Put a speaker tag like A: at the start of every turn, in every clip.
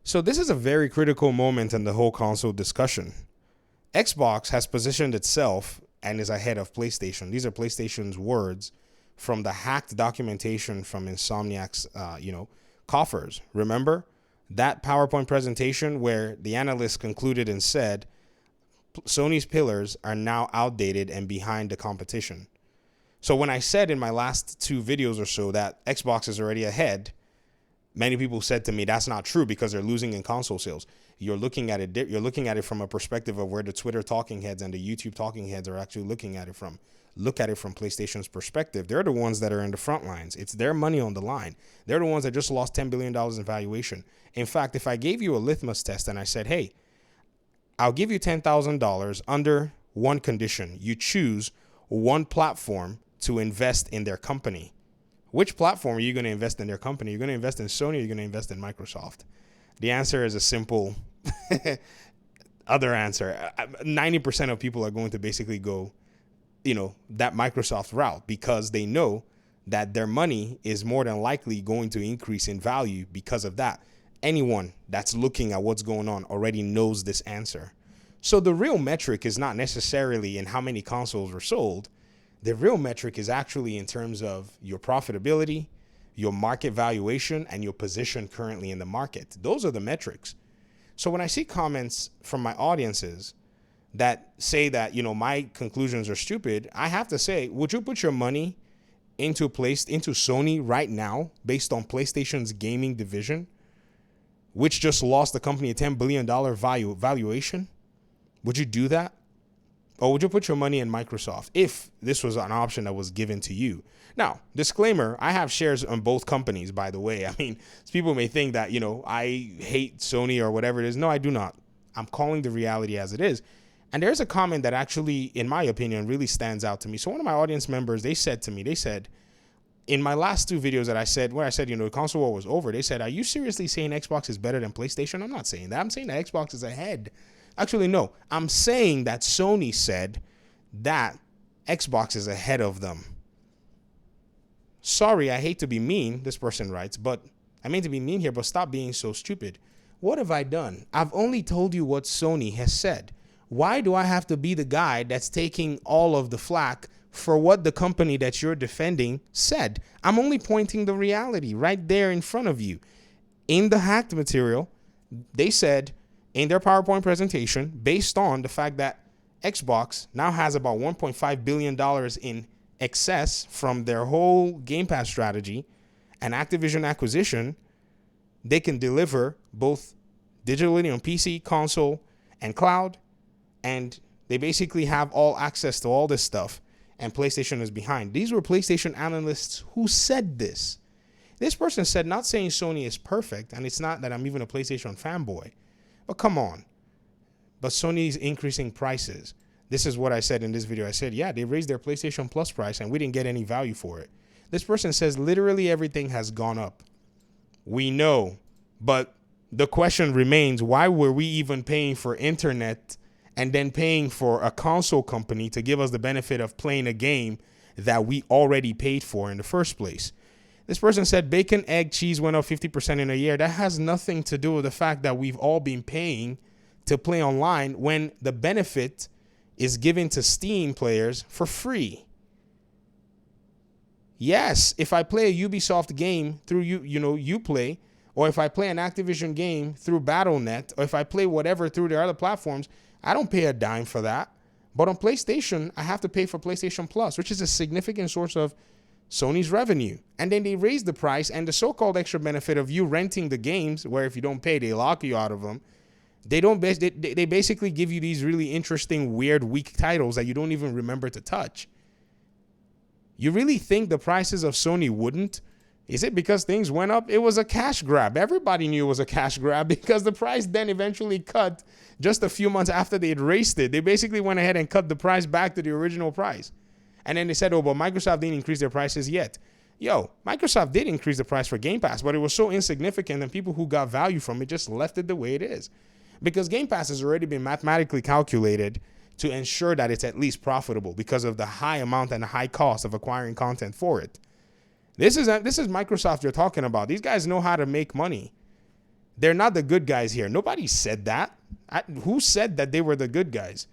A: So this is a very critical moment in the whole console discussion. Xbox has positioned itself and is ahead of PlayStation. These are PlayStation's words from the hacked documentation from Insomniac's, coffers. Remember that PowerPoint presentation where the analysts concluded and said Sony's pillars are now outdated and behind the competition. So when I said in my last two videos or so that Xbox is already ahead, many people said to me that's not true because they're losing in console sales. You're looking at it from a perspective of where the Twitter talking heads and the YouTube talking heads are actually looking at it from. Look at it from PlayStation's perspective. They're the ones that are in the front lines. It's their money on the line. They're the ones that just lost $10 billion in valuation. In fact, if I gave you a litmus test and I said, hey, I'll give you $10,000 under one condition. You choose one platform to invest in their company. Which platform are you going to invest in their company? You're going to invest in Sony or you're going to invest in Microsoft? The answer is a simple other answer. 90% of people are going to basically go, that Microsoft route because they know that their money is more than likely going to increase in value because of that. Anyone that's looking at what's going on already knows this answer. So the real metric is not necessarily in how many consoles were sold. The real metric is actually in terms of your profitability, your market valuation, and your position currently in the market. Those are the metrics. So when I see comments from my audiences that say that, my conclusions are stupid, I have to say, would you put your money into Sony right now based on PlayStation's gaming division, which just lost the company a $10 billion valuation? Would you do that? Or would you put your money in Microsoft if this was an option that was given to you? Now, disclaimer, I have shares on both companies, by the way. I mean, people may think that, I hate Sony or whatever it is. No, I do not. I'm calling the reality as it is. And there's a comment that actually, in my opinion, really stands out to me. So one of my audience members, they said, in my last two videos where I said, the console war was over, they said, are you seriously saying Xbox is better than PlayStation? I'm not saying that. I'm saying that Xbox is ahead. Actually, no, I'm saying that Sony said that Xbox is ahead of them. Sorry, I hate to be mean, this person writes, but I mean to be mean here, but stop being so stupid. What have I done? I've only told you what Sony has said. Why do I have to be the guy that's taking all of the flack for what the company that you're defending said? I'm only pointing the reality right there in front of you. In the hacked material, they said in their PowerPoint presentation, based on the fact that Xbox now has about $1.5 billion in excess from their whole Game Pass strategy and Activision acquisition, they can deliver both digitally on PC, console, and cloud, and they basically have all access to all this stuff, and PlayStation is behind. These were PlayStation analysts who said this. This person said, not saying Sony is perfect, and it's not that I'm even a PlayStation fanboy, but come on. But Sony's increasing prices. This is what I said in this video. I said, yeah, they raised their PlayStation Plus price and we didn't get any value for it. This person says literally everything has gone up. We know, but the question remains, why were we even paying for internet and then paying for a console company to give us the benefit of playing a game that we already paid for in the first place? This person said bacon, egg, cheese went up 50% in a year. That has nothing to do with the fact that we've all been paying to play online when the benefit is given to Steam players for free. Yes, if I play a Ubisoft game through Uplay, or if I play an Activision game through Battle.net, or if I play whatever through their other platforms, I don't pay a dime for that. But on PlayStation, I have to pay for PlayStation Plus, which is a significant source of Sony's revenue. And then they raise the price, and the so-called extra benefit of you renting the games, where if you don't pay, they lock you out of them. They basically give you these really interesting, weird, weak titles that you don't even remember to touch. You really think the prices of Sony wouldn't? Is it because things went up? It was a cash grab. Everybody knew it was a cash grab because the price then eventually cut just a few months after they had raised it. They basically went ahead and cut the price back to the original price. And then they said, oh, but Microsoft didn't increase their prices yet. Yo, Microsoft did increase the price for Game Pass, but it was so insignificant and people who got value from it just left it the way it is. Because Game Pass has already been mathematically calculated to ensure that it's at least profitable because of the high amount and the high cost of acquiring content for it. This is Microsoft you're talking about. These guys know how to make money. They're not the good guys here. Nobody said that. Who said that they were the good guys?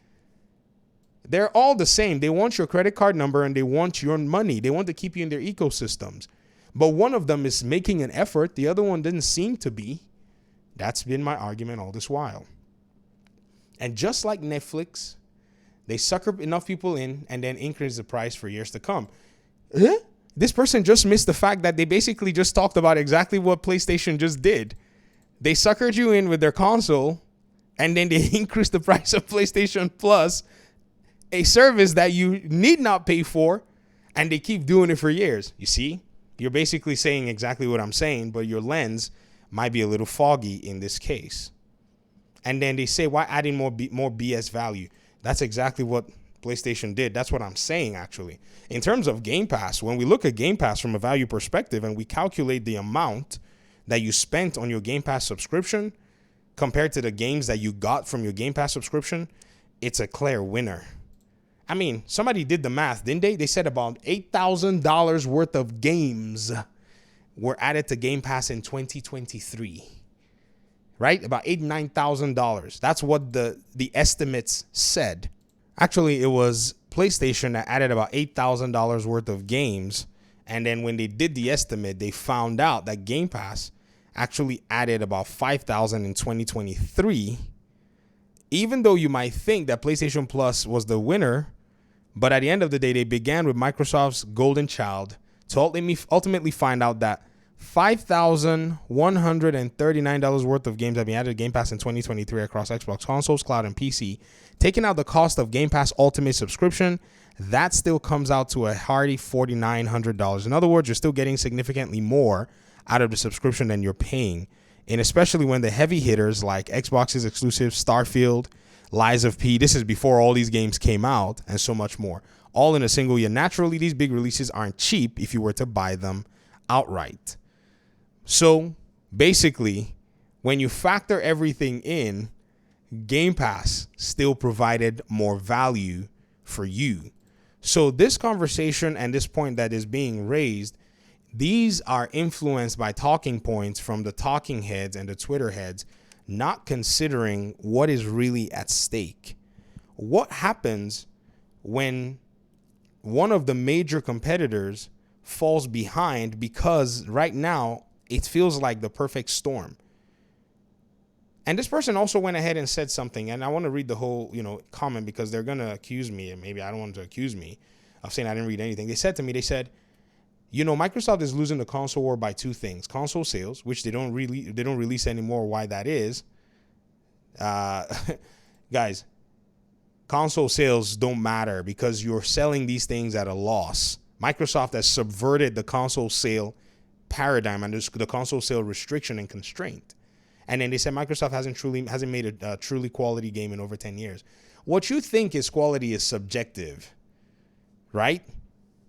A: They're all the same. They want your credit card number and they want your money. They want to keep you in their ecosystems. But one of them is making an effort. The other one didn't seem to be. That's been my argument all this while. And just like Netflix, they sucker enough people in and then increase the price for years to come. This person just missed the fact that they basically just talked about exactly what PlayStation just did. They suckered you in with their console and then they increased the price of PlayStation Plus, a service that you need not pay for, and they keep doing it for years. You see, you're basically saying exactly what I'm saying, but your lens might be a little foggy in this case. And then they say, why adding more BS value? That's exactly what PlayStation did. That's what I'm saying, actually. In terms of Game Pass, when we look at Game Pass from a value perspective and we calculate the amount that you spent on your Game Pass subscription compared to the games that you got from your Game Pass subscription, it's a clear winner. I mean, somebody did the math, didn't they? They said about $8,000 worth of games were added to Game Pass in 2023. Right? About $8,000, $9,000. That's what the estimates said. Actually, it was PlayStation that added about $8,000 worth of games. And then when they did the estimate, they found out that Game Pass actually added about 5,000 in 2023. Even though you might think that PlayStation Plus was the winner, but at the end of the day, they began with Microsoft's golden child to ultimately find out that $5,139 worth of games have been added to Game Pass in 2023 across Xbox consoles, cloud, and PC. Taking out the cost of Game Pass Ultimate subscription, that still comes out to a hearty $4,900. In other words, you're still getting significantly more out of the subscription than you're paying. And especially when the heavy hitters like Xbox's exclusive Starfield, Lies of P, this is before all these games came out, and so much more, all in a single year. Naturally, these big releases aren't cheap if you were to buy them outright. So basically, when you factor everything in, Game Pass still provided more value for you. So this conversation and this point that is being raised, these are influenced by talking points from the talking heads and the Twitter heads, not considering what is really at stake. What happens when one of the major competitors falls behind because right now it feels like the perfect storm? And this person also went ahead and said something, and I want to read the whole, comment, because they're going to accuse me, and maybe I don't want them to accuse me of saying I didn't read anything. They said to me, Microsoft is losing the console war by two things: console sales, which they don't release anymore. Why that is, guys, console sales don't matter because you're selling these things at a loss. Microsoft has subverted the console sale paradigm and the console sale restriction and constraint. And then they said Microsoft hasn't made a truly quality game in over 10 years. What you think is quality is subjective, right?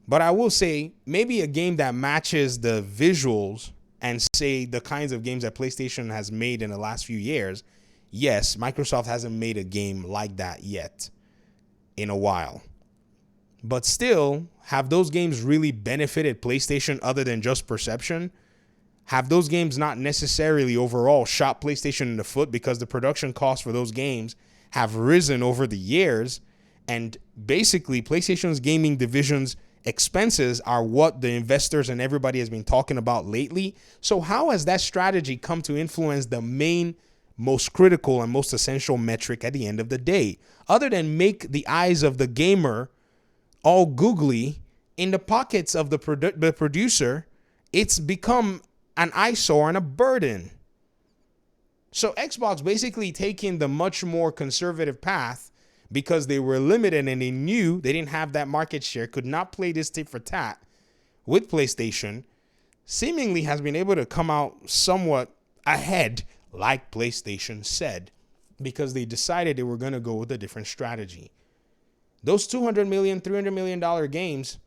A: But I will say maybe a game that matches the visuals and say the kinds of games that PlayStation has made in the last few years. Yes, Microsoft hasn't made a game like that yet in a while. But still, have those games really benefited PlayStation other than just perception? Have those games not necessarily overall shot PlayStation in the foot because the production costs for those games have risen over the years? And basically, PlayStation's gaming division's expenses are what the investors and everybody has been talking about lately. So how has that strategy come to influence the main, most critical and most essential metric at the end of the day? Other than make the eyes of the gamer all googly in the pockets of the producer, it's become an eyesore and a burden. So Xbox basically taking the much more conservative path because they were limited and they knew they didn't have that market share, could not play this tit for tat with PlayStation, seemingly has been able to come out somewhat ahead, like PlayStation said, because they decided they were going to go with a different strategy. Those $200 million, $300 million games,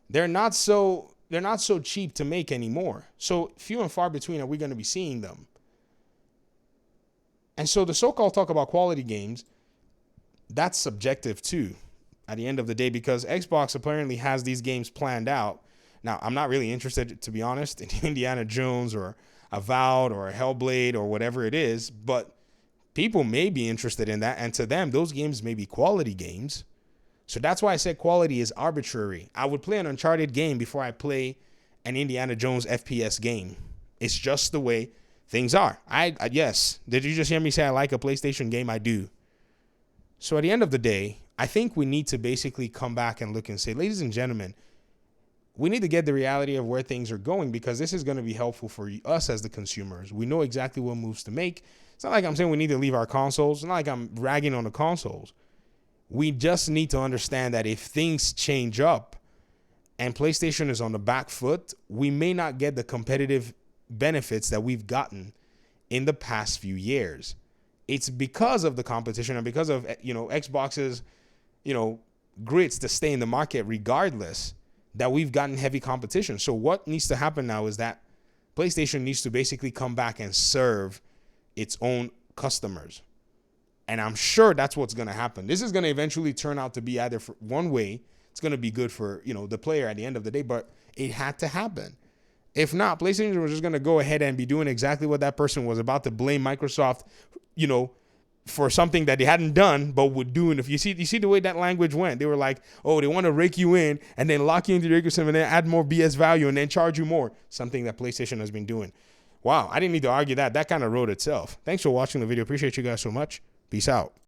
A: they're not so cheap to make anymore. So few and far between are we going to be seeing them. And so the so-called talk about quality games, that's subjective too at the end of the day, because Xbox apparently has these games planned out. Now, I'm not really interested, to be honest, in Indiana Jones or Avowed or a Hellblade or whatever it is, but people may be interested in that, and to them, those games may be quality games. So that's why I said quality is arbitrary. I would play an Uncharted game before I play an Indiana Jones FPS game. It's just the way things are. Yes. Did you just hear me say I like a PlayStation game? I do. So at the end of the day, I think we need to basically come back and look and say, ladies and gentlemen, we need to get the reality of where things are going, because this is going to be helpful for us as the consumers. We know exactly what moves to make. It's not like I'm saying we need to leave our consoles. It's not like I'm ragging on the consoles. We just need to understand that if things change up and PlayStation is on the back foot, we may not get the competitive benefits that we've gotten in the past few years. It's because of the competition and because of, Xbox's, grits to stay in the market regardless, that we've gotten heavy competition. So what needs to happen now is that PlayStation needs to basically come back and serve its own customers. And I'm sure that's what's going to happen. This is going to eventually turn out to be either for one way, it's going to be good for, the player at the end of the day, but it had to happen. If not, PlayStation was just going to go ahead and be doing exactly what that person was about to blame Microsoft, for something that they hadn't done, but would do. And if you see the way that language went, they were like, oh, they want to rake you in and then lock you into the ecosystem and then add more BS value and then charge you more. Something that PlayStation has been doing. Wow, I didn't need to argue that. That kind of wrote itself. Thanks for watching the video. Appreciate you guys so much. Peace out.